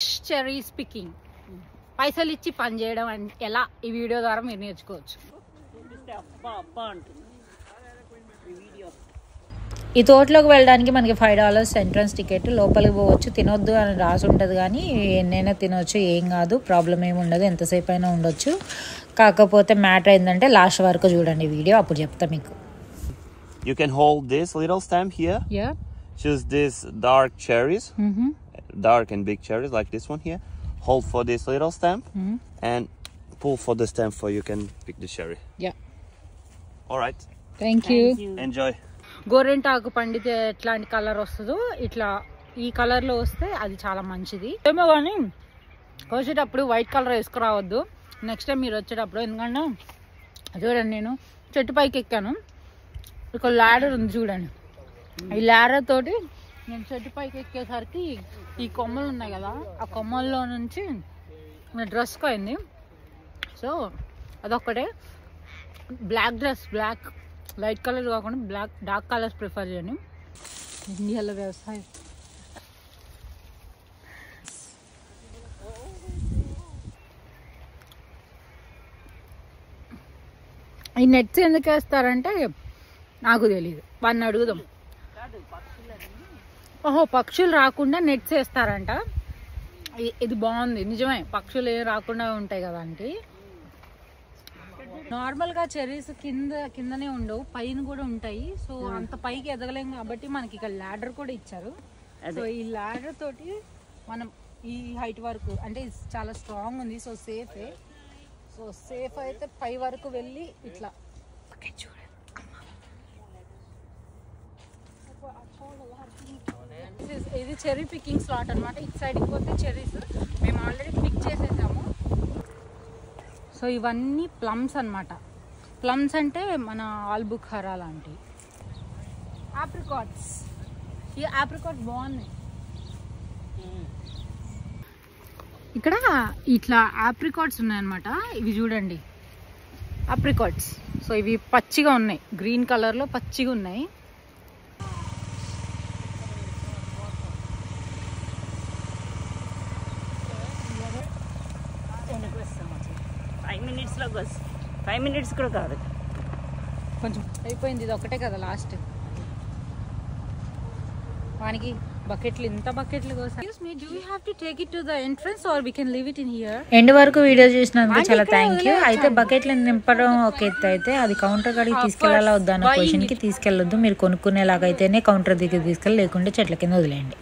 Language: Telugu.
చెరీస్ పికింగ్ పైసలు ఇచ్చి పని చేయడం ఎలా ఈ వీడియో ద్వారా మీరు నేర్చుకోవచ్చు. ఈ తోటలోకి వెళ్ళడానికి మనకి $5 ఎంట్రన్స్ టికెట్. లోపలికి పోవచ్చు, తినొద్దు అని రాసి ఉంటుంది కానీ ఎన్నైనా తినవచ్చు, ఏం కాదు, ప్రాబ్లం ఏమి ఉండదు, ఎంతసేపు అయినా ఉండొచ్చు. కాకపోతే మ్యాటర్ ఏంటంటే లాస్ట్ వరకు చూడండి వీడియో, అప్పుడు చెప్తా మీకు. You can hold this little stem here. Yeah. Choose this dark cherries, dark and big cherries like this one here. Hold for this little stem and pull for the stem for you can pick the cherry. Yeah. All right. Thank you. Enjoy. గోరెంటాకు పండితే ఎట్లాంటి కలర్ వస్తుందో ఇట్లా ఈ కలర్లో వస్తే అది చాలా మంచిది. ఏమో కానీ కోసేటప్పుడు వైట్ కలర్ వేసుకురావద్దు నెక్స్ట్ టైం మీరు వచ్చేటప్పుడు. ఎందుకంటే చూడండి, నేను చెట్టు పైకి ఎక్కాను, ఇక్కడ ల్యాడర్ ఉంది చూడండి. ఈ ల్యాడర్ తోటి నేను చెట్టు పైకి ఎక్కేసరికి ఈ కొమ్మలు ఉన్నాయి కదా, ఆ కొమ్మల్లో నుంచి నా డ్రెస్కి అయింది. సో అదొక్కటే. Black dress, black light colour కాకుండా బ్లాక్ డార్క్ కలర్స్ ప్రిఫర్ చేయండి. ఇండియాలో వ్యవసాయం. ఈ నెట్స్ ఎందుకు వేస్తారంటే నాకు తెలీదు, వాడిని అడుగుదాం. ఓహో, పక్షులు రాకుండా నెట్స్ వేస్తారంట. ఇది బాగుంది, నిజమే, పక్షులు ఏం రాకుండా ఉంటాయి కదా అంటే. నార్మల్గా చెర్రీస్ కిందనే ఉండవు, పైన కూడా ఉంటాయి. సో అంత పైకి ఎదగలేం కాబట్టి మనకి ఇక్కడ ల్యాడర్ కూడా ఇచ్చారు. సో ఈ ల్యాడర్ తోటి మనం ఈ హైట్ వరకు, అంటే చాలా స్ట్రాంగ్ ఉంది, సో సేఫే. సో సేఫ్ అయితే పై వరకు వెళ్ళి ఇట్లా చూడండి. ఇది చెర్రీ పికింగ్ స్లాట్ అనమాట. ఇటు సైడ్కి పోతే చెర్రీస్ మేము ఆల్రెడీ పిక్ చేసేసాము. సో ఇవన్నీ ప్లమ్స్ అనమాట. ప్లమ్స్ అంటే మన ఆల్బుఖారా లాంటివి. ఆప్రికాట్స్, ఈ ఆప్రికాట్ బాగున్నాయి. ఇక్కడ ఇట్లా ఆప్రికాట్స్ ఉన్నాయన్నమాట. ఇవి చూడండి, ఆప్రికాట్స్. సో ఇవి పచ్చిగా ఉన్నాయి, గ్రీన్ కలర్లో పచ్చిగా ఉన్నాయి. ఫైవ్ మినిట్స్ కూడా కాదు, కొంచెం అయిపోయింది. ఇది ఒకటే కదా లాస్ట్. వానికి బకెట్లు, ఇంత బకెట్లు కోసం. Do we have to take it to the entrance or we can leave it in here? End వరకు వీడియో చూసినందుకు చాలా థ్యాంక్ యూ. అయితే బకెట్లు నింపడం ఒక ఎత్తు అయితే అది కౌంటర్ కాడికి తీసుకెళ్లాలా వద్దా అన్న క్వశ్చన్కి తీసుకెళ్ళొద్దు. మీరు కొనుక్కునేలాగైతేనే కౌంటర్ దగ్గర తీసుకెళ్ళి, లేకుంటే చెట్ల కింద వదిలేయండి.